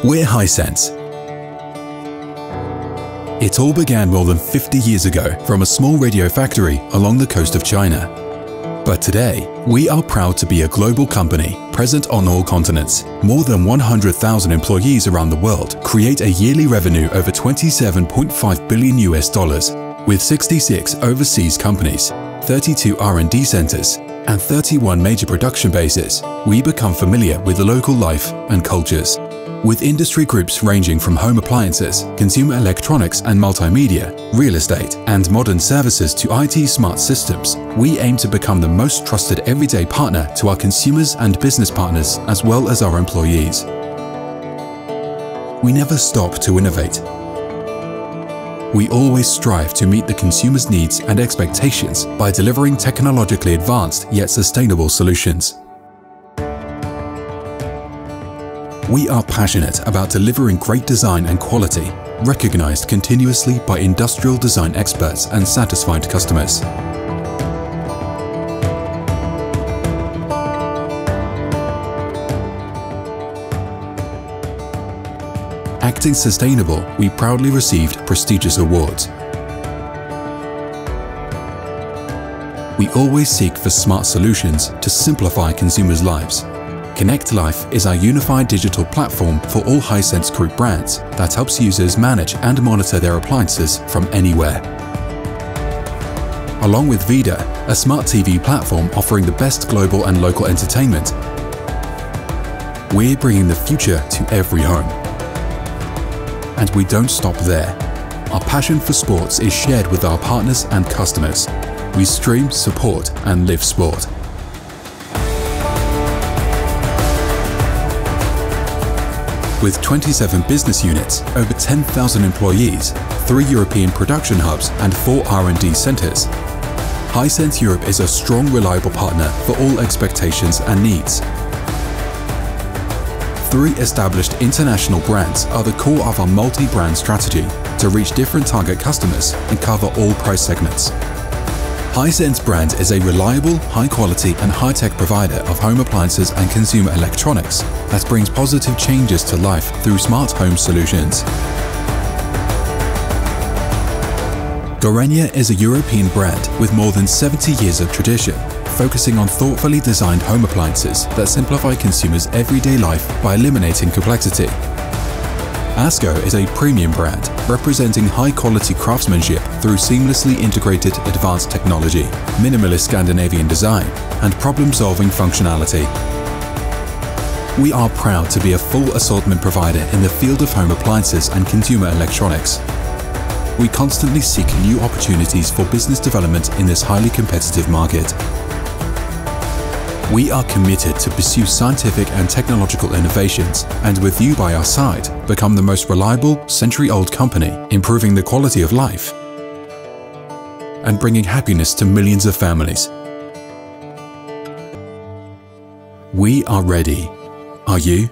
We're Hisense. It all began more than 50 years ago from a small radio factory along the coast of China. But today, we are proud to be a global company present on all continents. More than 100,000 employees around the world create a yearly revenue over $27.5 billion with 66 overseas companies, 32 R&D centers, and 31 major production bases. We become familiar with the local life and cultures. With industry groups ranging from home appliances, consumer electronics and multimedia, real estate, and modern services to IT smart systems, we aim to become the most trusted everyday partner to our consumers and business partners as well as our employees. We never stop to innovate. We always strive to meet the consumer's needs and expectations by delivering technologically advanced yet sustainable solutions. We are passionate about delivering great design and quality, recognized continuously by industrial design experts and satisfied customers. Acting sustainable, we proudly received prestigious awards. We always seek for smart solutions to simplify consumers' lives. Connect Life is our unified digital platform for all Hisense Group brands that helps users manage and monitor their appliances from anywhere. Along with Vida, a smart TV platform offering the best global and local entertainment, we're bringing the future to every home. And we don't stop there. Our passion for sports is shared with our partners and customers. We stream, support, and live sport. With 27 business units, over 10,000 employees, 3 European production hubs and 4 R&D centers, Hisense Europe is a strong, reliable partner for all expectations and needs. 3 established international brands are the core of our multi-brand strategy to reach different target customers and cover all price segments. Hisense brand is a reliable, high-quality and high-tech provider of home appliances and consumer electronics that brings positive changes to life through smart home solutions. Gorenia is a European brand with more than 70 years of tradition, focusing on thoughtfully designed home appliances that simplify consumers' everyday life by eliminating complexity. Asco is a premium brand representing high-quality craftsmanship through seamlessly integrated advanced technology, minimalist Scandinavian design, and problem-solving functionality. We are proud to be a full assortment provider in the field of home appliances and consumer electronics. We constantly seek new opportunities for business development in this highly competitive market. We are committed to pursue scientific and technological innovations, and with you by our side, become the most reliable, century-old company, improving the quality of life and bringing happiness to millions of families. We are ready. Are you?